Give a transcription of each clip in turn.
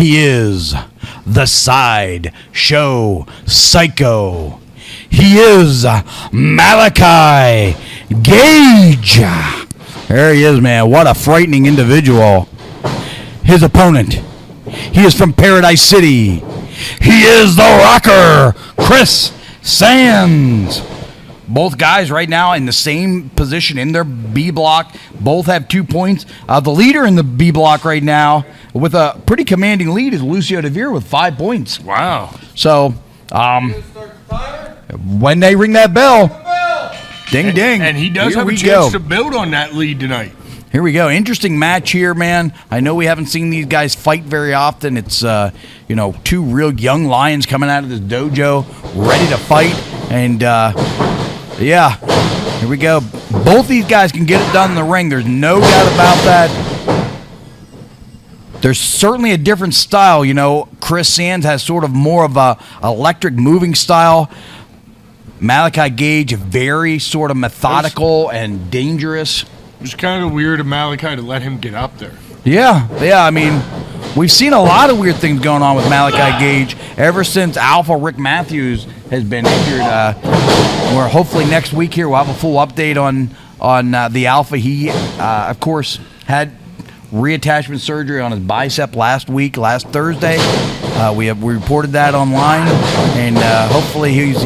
He is the Sideshow Psycho. He is Malaki Gage. There he is, man. What a frightening individual. His opponent, he is from Paradise City. He is the Rocker, Kriss Sands. Both guys right now in the same position in their B block. Both have 2 points. The leader in the B block right now with a pretty commanding lead is Lucio DeVere with 5 points. Wow. So, when they ring that bell, ding, ding. And he does have a chance to build on that lead tonight. Here we go. Interesting match here, man. I know we haven't seen these guys fight very often. It's, two real young lions coming out of this dojo, ready to fight. And, here we go. Both these guys can get it done in the ring. There's no doubt about that. There's certainly a different style. Kriss Sands has sort of more of a electric moving style. Malaki Gage, very sort of methodical and dangerous. It's kind of weird of Malaki to let him get up there. Yeah. I mean, we've seen a lot of weird things going on with Malaki Gage ever since Alpha Rick Matthews has been injured. Where hopefully next week here we'll have a full update on the Alpha. He, of course, had reattachment surgery on his bicep last Thursday. We reported that online, and hopefully he's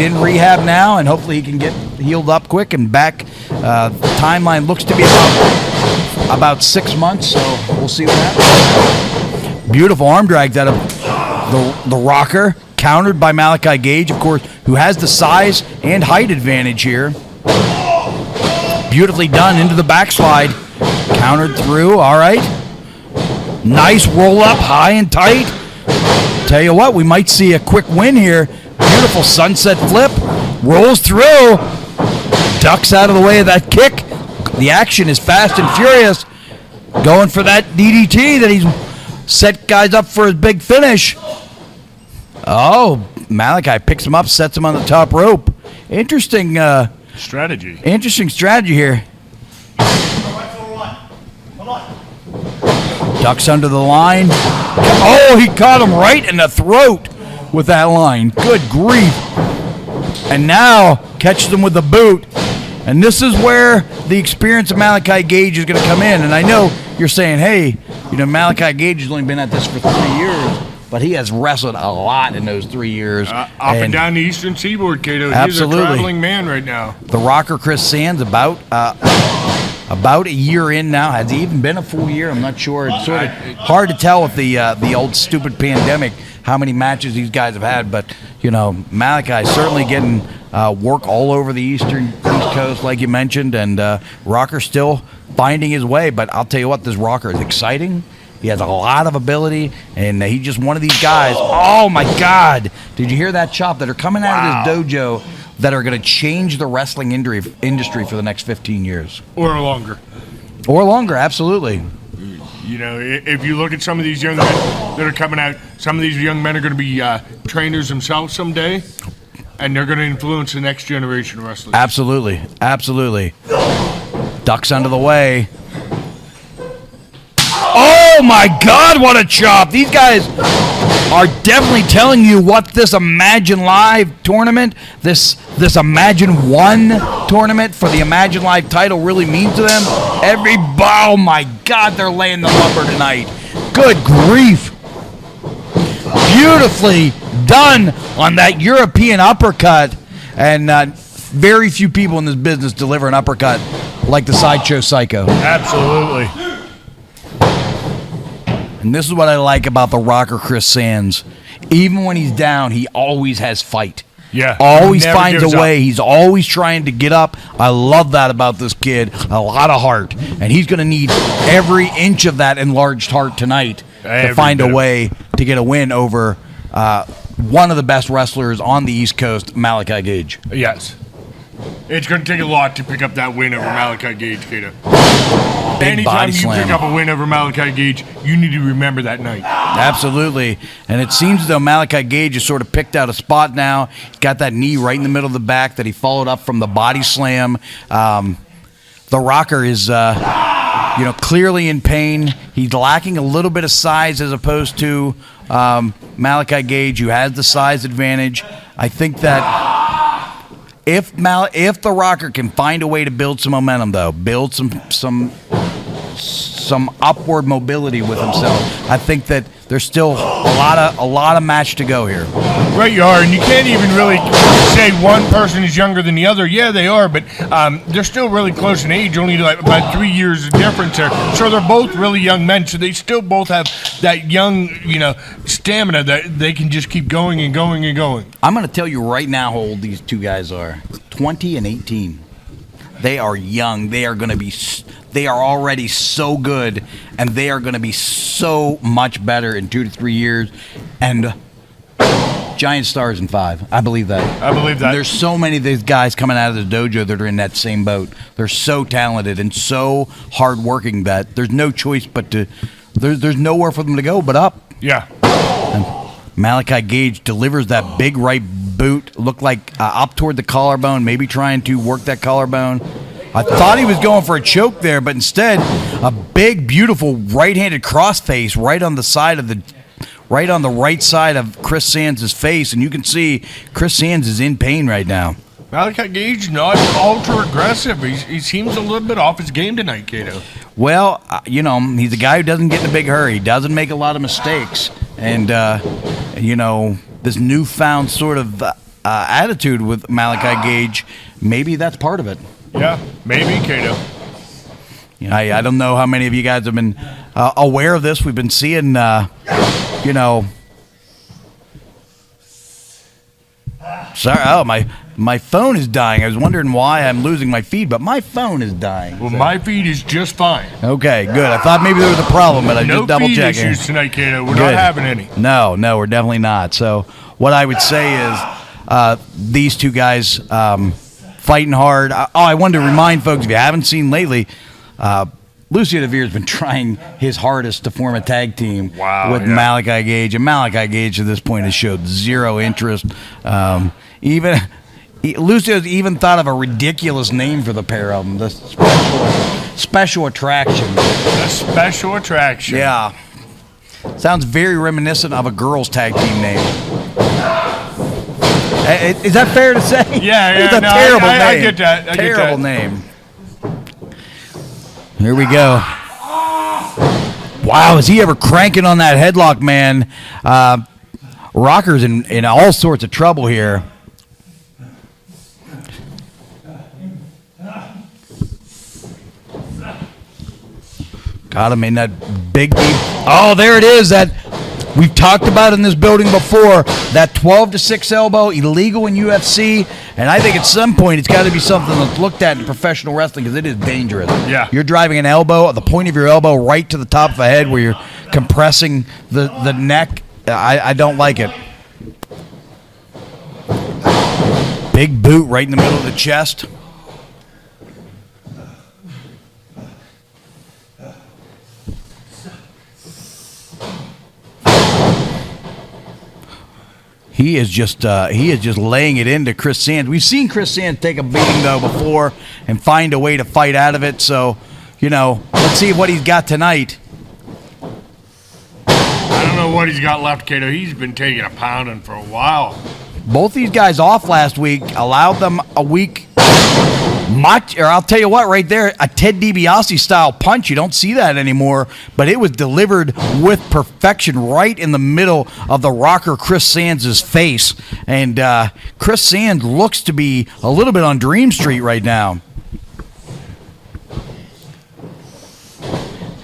in rehab now, and hopefully he can get healed up quick and back. The timeline looks to be about 6 months, so we'll see what happens. Beautiful arm drags out of the Rocker, countered by Malaki Gage, of course, who has the size and height advantage here. Beautifully done into the backslide, countered through. All right, nice roll up, high and tight. Tell you what, we might see a quick win here. Beautiful sunset flip, rolls through, ducks out of the way of that kick. The action is fast and furious. Going for that DDT that he's set guys up for his big finish. Oh, Malaki picks him up, sets him on the top rope. Interesting strategy. Interesting strategy here. Ducks under the line. Oh, he caught him right in the throat with that line. Good grief. And now catches him with the boot. And this is where the experience of Malaki Gage is going to come in. And I know you're saying, hey, Malaki Gage has only been at this for 3 years, but he has wrestled a lot in those 3 years. Up and down the Eastern Seaboard, Cato. Absolutely. He's a traveling man right now. The Rocker Kriss Sands about a year in now. Has he even been a full year? I'm not sure. It's sort of hard to tell with the old stupid pandemic how many matches these guys have had. But, Malaki certainly getting work all over the East Coast, like you mentioned, and Rocker still finding his way. But I'll tell you what, this Rocker is exciting. He has a lot of ability, and he's just one of these guys. Oh, my God. Did you hear that chop? That are coming out of this dojo that are going to change the wrestling industry for the next 15 years. Or longer. Or longer, absolutely. If you look at some of these young men that are coming out, some of these young men are going to be trainers themselves someday, and they're going to influence the next generation of wrestlers. Absolutely. Ducks under the way. Oh, my God, what a chop. These guys are definitely telling you what this Imagine Live tournament, this Imagine One tournament for the Imagine Live title really means to them. Oh, my God, they're laying the lumber tonight. Good grief. Beautifully done on that European uppercut. And very few people in this business deliver an uppercut like the Sideshow Psycho. Absolutely. And this is what I like about the Rocker Kriss Sands. Even when he's down, he always has fight. Yeah. Always finds a way. He's always trying to get up. I love that about this kid. A lot of heart. And he's going to need every inch of that enlarged heart tonight to find a way to get a win over one of the best wrestlers on the East Coast, Malaki Gage. Yes. It's going to take a lot to pick up that win over Malaki Gage, Cato. Anytime you pick up a win over Malaki Gage, you need to remember that night. Absolutely. And it seems as though Malaki Gage has sort of picked out a spot now. He's got that knee right in the middle of the back that he followed up from the body slam. The Rocker is clearly in pain. He's lacking a little bit of size as opposed to Malaki Gage, who has the size advantage. I think that if the Rocker can find a way to build some momentum, though, build some upward mobility with himself, I think that there's still a lot of match to go here. Right, you are, and you can't even really say one person is younger than the other. Yeah, they are, but they're still really close in age, only like about 3 years of difference there. So they're both really young men, so they still both have that young, stamina that they can just keep going and going and going. I'm going to tell you right now how old these two guys are. 20 and 18. They are young. They are already so good, and they are going to be so much better in 2 to 3 years. And giant stars in 5. I believe that. There's so many of these guys coming out of the dojo that are in that same boat. They're so talented and so hardworking that there's no choice but to. There's nowhere for them to go but up. Yeah. And Malaki Gage delivers that big right boot, looked like up toward the collarbone, maybe trying to work that collarbone. I thought he was going for a choke there, but instead, a big, beautiful right-handed crossface right on the right side of Kriss Sands' face, and you can see Kriss Sands is in pain right now. Malaki Gage not ultra aggressive. He seems a little bit off his game tonight, Cato. Well, he's a guy who doesn't get in a big hurry. He doesn't make a lot of mistakes, and this newfound sort of attitude with Malaki Gage, maybe that's part of it. Yeah, maybe, Cato. I don't know how many of you guys have been aware of this. We've been seeing, Sorry, my phone is dying. I was wondering why I'm losing my feed, but my phone is dying. Well, my feed is just fine. Okay, good. I thought maybe there was a problem, but I just double checking. No feed issues tonight, Cato. We're not having any. No, we're definitely not. So what I would say is these two guys fighting hard. I wanted to remind folks, if you haven't seen lately, Lucio DeVere has been trying his hardest to form a tag team with Malaki Gage, and Malaki Gage at this point has showed zero interest. Lucio's even thought of a ridiculous name for the pair of them, the Special Attraction. The Special Attraction. Yeah. Sounds very reminiscent of a girls' tag team name. Is that fair to say? Yeah. It's a terrible name. I get that. Terrible name. Here we go. Wow, is he ever cranking on that headlock, man? Rocker's in all sorts of trouble here. Got him in that big deep. Oh, there it is. That we've talked about in this building before. That 12-6 elbow, illegal in UFC. And I think at some point it's got to be something that's looked at in professional wrestling because it is dangerous. Yeah. You're driving an elbow, the point of your elbow right to the top of the head where you're compressing the neck. I don't like it. Big boot right in the middle of the chest. He is just laying it into Kriss Sands. We've seen Kriss Sands take a beating though before and find a way to fight out of it. So, let's see what he's got tonight. I don't know what he's got left, Cato. He's been taking a pounding for a while. Both these guys off last week, allowed them a week. I'll tell you what, right there, a Ted DiBiase style punch. You don't see that anymore, but it was delivered with perfection right in the middle of the Rocker Kriss Sands' face. And Kriss Sands looks to be a little bit on Dream Street right now.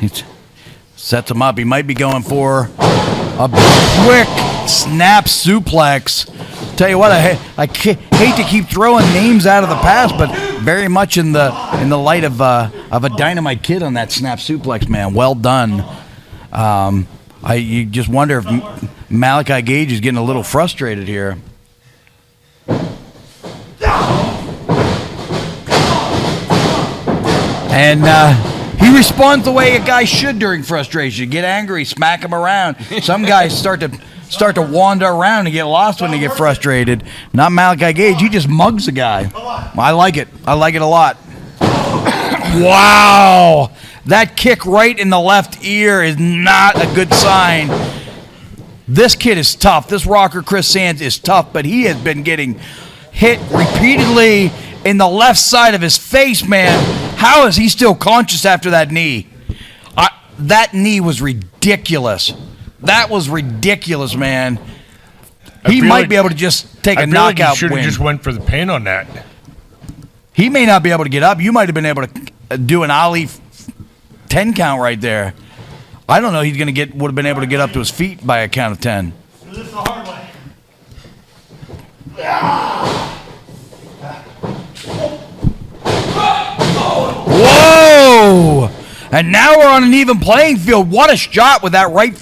He sets him up. He might be going for a quick snap suplex. Tell you what, I hate to keep throwing names out of the past, but very much in the light of a Dynamite Kid on that snap suplex, man. Well done. You just wonder if Malaki Gage is getting a little frustrated here. And he responds the way a guy should during frustration. Get angry, smack him around. Some guys start to wander around and get lost when they get frustrated. Not Malaki Gage. He just mugs the guy. I like it. I like it a lot. Wow. That kick right in the left ear is not a good sign. This kid is tough. This rocker, Kriss Sands, is tough, but he has been getting hit repeatedly in the left side of his face, man. How is he still conscious after that knee? That knee was ridiculous. That was ridiculous, man. He might be able to just take a knockout should have win. just went for the pin on that. He may not be able to get up. You might have been able to do an Ali 10 count right there. I don't know. He's would have been able to get up to his feet by a count of 10. This is the hard way. Whoa! And now we're on an even playing field. What a shot with that right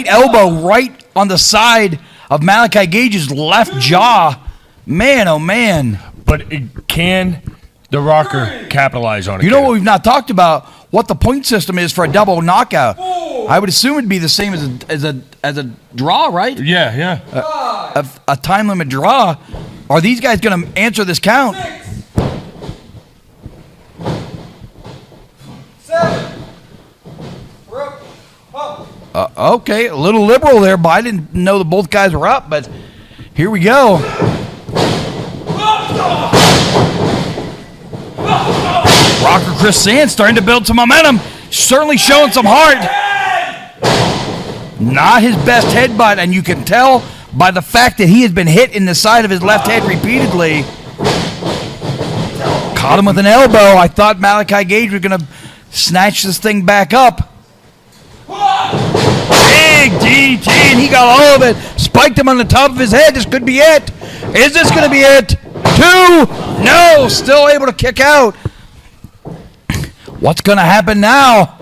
elbow right on the side of Malaki Gage's left jaw. Man, oh man. But can the rocker capitalize on it? You know what we've not talked about? What the point system is for a double knockout. I would assume it'd be the same as a draw, right? Yeah. A time limit draw. Are these guys going to answer this count? 7. We're up. Okay, a little liberal there, but I didn't know that both guys were up, but here we go. Rocker Kriss Sands starting to build some momentum, certainly showing some heart. Not his best headbutt, and you can tell by the fact that he has been hit in the side of his left head repeatedly. Caught him with an elbow. I thought Malaki Gage was going to snatch this thing back up. Big DT, and he got all of it. Spiked him on the top of his head. This could be it. Is this going to be it? 2. No, still able to kick out. What's going to happen now?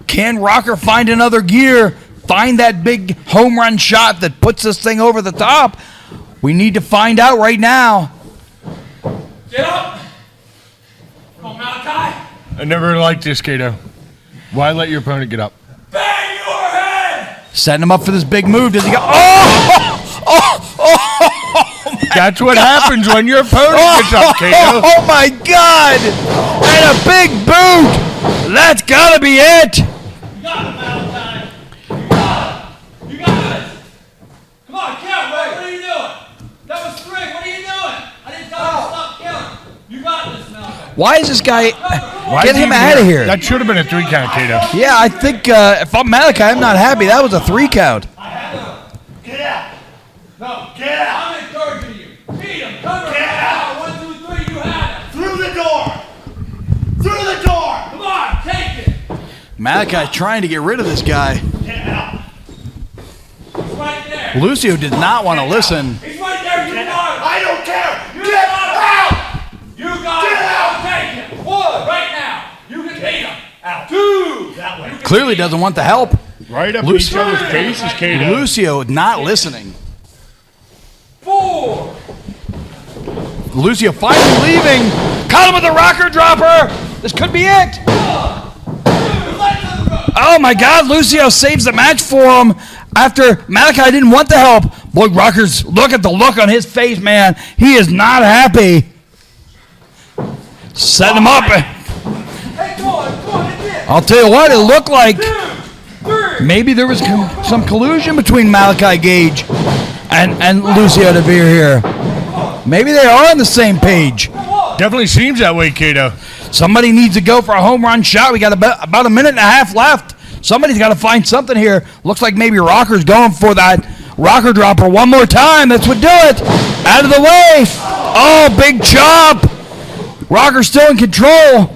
Can Rocker find another gear? Find that big home run shot that puts this thing over the top? We need to find out right now. Get up. Come on, Malaki. I never liked this, Kato. Why let your opponent get up? Bang your head. Setting him up for this big move. Does he go? That's what happens when your opponent gets up, Kato. Oh my God! And a big boot! That's gotta be it! You got it, Malaki. You got it. You got it. Come on, count, Ray. What are you doing? That was 3. What are you doing? I didn't tell you to stop counting. You got this, Malaki. Why is this guy... Why Get is he him even out of here. That should have been a 3 count, Kato. Yeah, I think if I'm Malaki, I'm not happy. That was a 3 count. Get out. No, get out. I'm encouraging you. Beat him. Cover him. Get out. 1, 2, 3. You had it. Through the door. Through the door. Come on, take it. Malachi's trying to get rid of this guy. Get out. He's right there. Lucio did not want to listen. He's right there. You got it. I don't care! You Get got it. out! You got Get it. out. I'll take him. 1. Right now. You can beat him. Out. 2. That way. Clearly doesn't want the help. Right up Lucy- each other's faces, Kato. Lucio not listening. 4. Lucio finally leaving. Caught him with a rocker dropper. This could be it. Oh my God, Lucio saves the match for him after Malaki didn't want the help. Boy, Rockers, look at the look on his face, man. He is not happy. Set him up. Hey, come on. I'll tell you what, it looked like maybe there was some collusion between Malaki Gage and Lucio De Beer here. Maybe they are on the same page. Definitely seems that way, Kato. Somebody needs to go for a home run shot. We got about a minute and a half left. Somebody's got to find something here. Looks like maybe Rocker's going for that rocker dropper one more time. That's what do it. Out of the way. Oh, big chop. Rocker's still in control.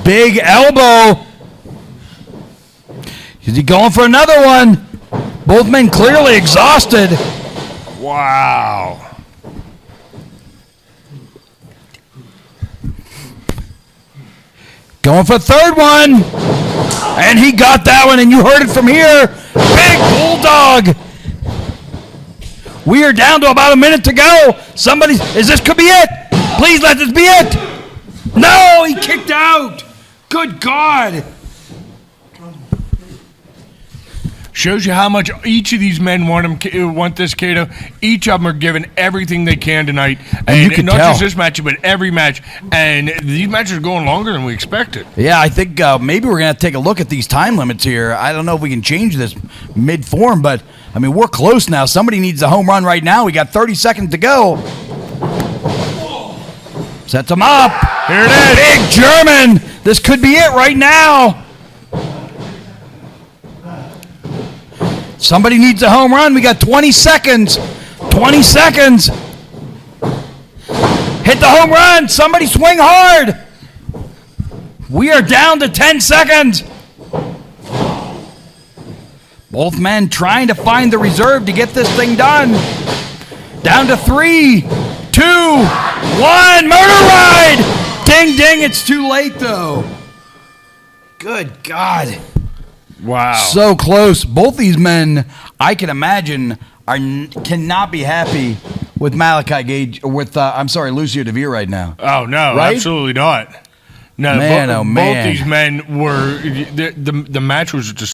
Big elbow. Is he going for another one? Both men clearly exhausted. Wow. Going for a third one. And he got that one, and you heard it from here. Big bulldog. We are down to about a minute to go. Could be it. Please let this be it. No, he kicked out. Good God. Shows you how much each of these men want this, Cato. Each of them are giving everything they can tonight. And you can not tell. just this match, but every match. And these matches are going longer than we expected. Yeah, I think maybe we're going to have to take a look at these time limits here. I don't know if we can change this mid-form, but, I mean, we're close now. Somebody needs a home run right now. We got 30 seconds to go. Sets him up. Here it is. Big German. This could be it right now. Somebody needs a home run. We got 20 seconds. 20 seconds. Hit the home run. Somebody swing hard. We are down to 10 seconds. Both men trying to find the reserve to get this thing done. Down to 3, 2, 1. Murder ride. Ding, ding. It's too late, though. Good God. Wow. So close. Both these men, I can imagine, cannot be happy with Malaki Gage, with, Lucio DeVere right now. Oh, no, Right? absolutely not. No, Man, oh, man. Both these men were, the match was just